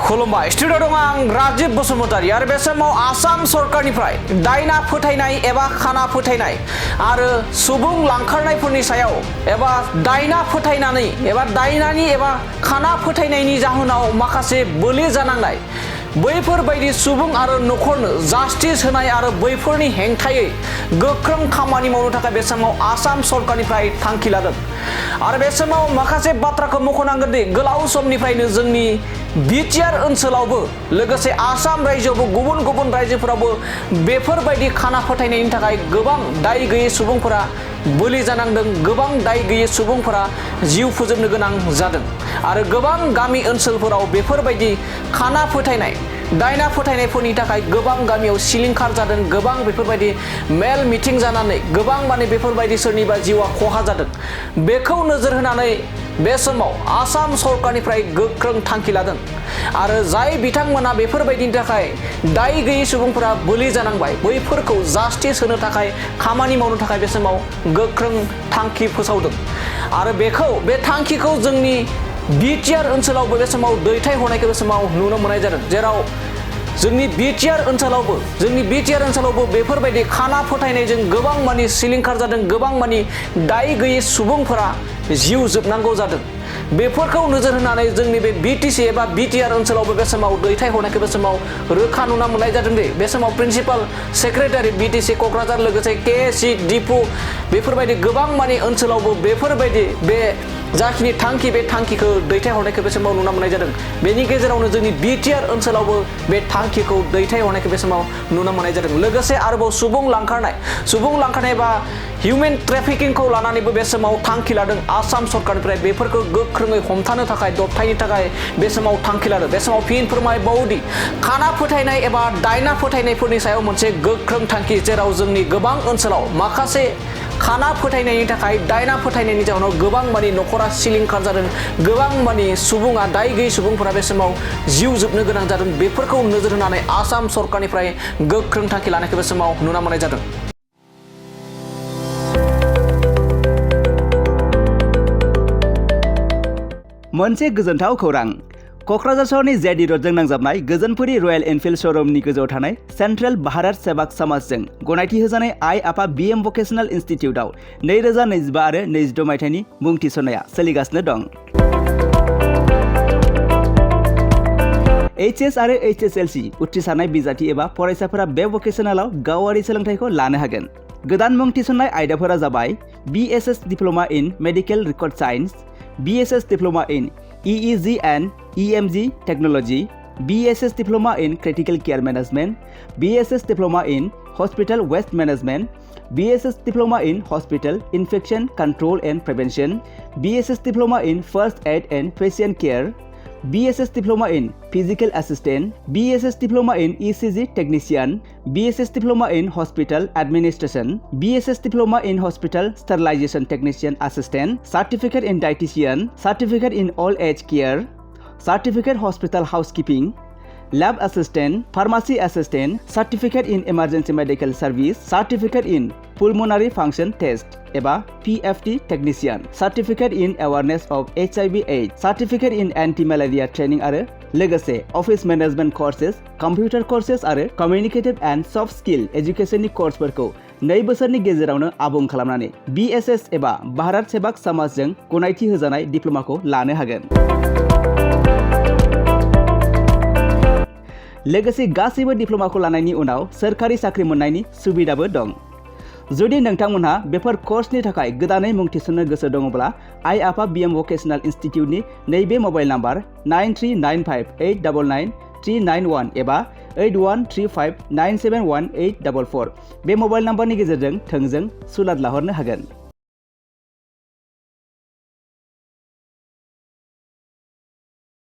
खुलुमबाय स्टुडिअ दं आं राजिब बसुमतारी आरो बे समाव आसाम सरकारनिफ्राय दायना फोथायनाय एबा खाना फोथायनाय आरो सुबुं लांखारनायफोरनि सायाव एबा दायना फोथायनानै एबा दायनानि एबा खाना फोथायनायनि जाहोनाव माखासे बोलि जानांनाय बैफोरबायदि सुबुं आरो नखरनो जास्टिस होनाय आरो बैफोरनि हेंथायै गोख्रों खामानि मावनो थाखाय बे समाव आसाम सरकारनिफ्राय थांखि लादों आरो बे समाव माखासे बाथ्राखौ मख'नांगोन दि गोलाव समनिफ्रायनो जोंनि BTR ओनसोलावबो लोगोसे आसाम रायजोआवबो गुबुन गुबुन रायजोफोरावबो बेफोरबायदि खाना फोथायनायनि थाखाय गोबां दाय गैयै सुबुंफोरा बोलि जानांदों, गोबां दाय गैयै सुबुंफोरा जिउ फोजोबनो गोनां जादों आरो गोबां गामि ओनसोलफोराव बेफोरबायदि खाना फोथायनाय दायना फोथायनायफोरनि थाखाय गोबां गामियाव सिलिंखार जादों, गोबां बेफोरबायदि मेल मिटिं जानानै गोबां माने बेफोरबायदि सोरनिबा जिउआ खहा जादों। बेखौ नोजोर होनानै बे समाव आसाम सरकारनिफ्राय गोख्रों थांखि लादों आरो जाय बिथांमोना बेफोरबायदिनि थाखाय दाय गैयै सुबुंफोरा बोलि जानांबाय बैफोरखौ जास्टिस होनो थाखाय खामानि मावनो थाखाय बे समाव गोख्रों थांखि फोसावदों आरो बे थांखिखौ जोंनि BTR ओनसोलावबो बे समाव दैथायहरनायखौ बे समाव नुनो मोननाय जादों, जेराव जोंनि BTR ओनसोलावबो बेफोरबायदि खाना फोथायनायजों गोबां मानि सिलिंखार जादों, गोबां मानि दाय गैयै सुबुंफोरा जिउ जोबनांगौ जादों। बेफोरखौ नोजोर होनानै जोंनि बे BTC एबा BTR ओनसोलावबो बे समाव दैथायहरनायखौ बे समाव रोखा नुना मोननाय जादों दि बे समाव प्रिन्सिपाल सेक्रेटारि BTC क'क्राझार लोगोसे KSC डिपु बेफोरबायदि गोबां मानि ओनसोलावबो बेफोरबायदि बे जाखिनि थांखि बे थांखिखौ दैथायहरनायखौ बे समाव नुना मोननाय जादों। बेनि गेजेरावनो जोंनि BTR ओनसोलावबो बे थांखिखौ दैथायहरनायखौ बे समाव नुना मोननाय जादों। लोगोसे आरोबाव सुबुं लांखारनाय बा हिउमेन ट्रेफिकिंखौ लानानैबो बे समाव थांखि लादों आसाम सरकारनिफ्राय बेफोरखौ गोख्रोङै हमथानो थाखाय दबथायनो थाखाय बे समाव थांखि लादों। बे समाव फिन फोरमायबावोदि खाना फोथायनाय एबा दायना फोथायनायफोरनि सायाव मोनसे गोख्रों थांखि, जेराव जोंनि गोबां ओनसोलाव माखासे खाना फोथायनायनि थाखाय दायना फोथायनायनि जाहोनाव गोबां मानि नखरा सिलिंखार जादों, गोबां मानि सुबुङा दाय गैयै सुबुंफोरा बे समाव जिउ जोबनो गोनां जादों। बेफोरखौ नोजोर होनानै आसाम सरकारनिफ्राय गोख्रों थांखि लानायखौ बे समाव नुना मोननाय जादों। मोनसे गोजोनथाव खौरां, क'क्राझार सहरनि जेडि रोडजों नांजाबनाय गोजोनपुरी रयेल एनफिल्ड श'रुमनि गोजौआव थानाय सेन्ट्रेल भारत सेवाक समाजजों गनायथि होजानाय आइ आफा BM भकेशनेल इनस्टिट्यूटआव 2025 आरो 26 मायथाइनि मुं थिसननाया सोलिगासिनो दं। HS आरो HSLC उथ्रिसारनाय बिजाथि एबा फरायसाफोरा बे भकेशनेलाव गावारि सोलोंथाइखौ लानो हागोन। गोदान मुं थिसननाय आयदाफोरा जाबाय BSS diploma in medical record science, BSS diploma in EEG and EMG Technology, BSS Diploma in Critical Care Management, BSS Diploma in Hospital Waste Management, BSS Diploma in Hospital Infection Control and Prevention, BSS Diploma in First Aid and Patient Care, BSS Diploma in Physical Assistant, BSS Diploma in ECG Technician, BSS Diploma in Hospital Administration, BSS Diploma in Hospital Sterilization Technician Assistant, Certificate in Dietitian, Certificate in Old Age Care, Certificate Hospital Housekeeping, Lab Assistant, Pharmacy Assistant, Certificate in Emergency Medical Service, Certificate in Pulmonary Function Test एबा PFT Technician, Certificate in Awareness of HIV/AIDS, Certificate in Anti-Malaria Training आरो लोगोसे Office Management Courses, Computer Courses आरो Communicative and Soft Skill Educationनि कर्सफोरखौ 2 बोसोरनि गेजेरावनो आबुं खालामनानै BSS एबा भारत सेवाक समाजजों गनायथि होजानाय डिप्ल'माखौ लानो हागोन। लोगोसे गासैबो डिप्ल'माखौ लानायनि उनाव सोरखारि साख्रि मोननायनि सुबिदाबो दं। जुदि नोंथांमोनहा बेफोर कर्सनि थाखाय गोदानै मुं थिसननो गोसो दङब्ला आइ आफा BM भकेशनेल इनस्टिट्यूटनि नैबे मबाइल नाम्बार 9395899391 एबा 8135971844 बे मबाइल नाम्बारनि गेजेरजों थोंजों सुलाद लाहरनो हागोन।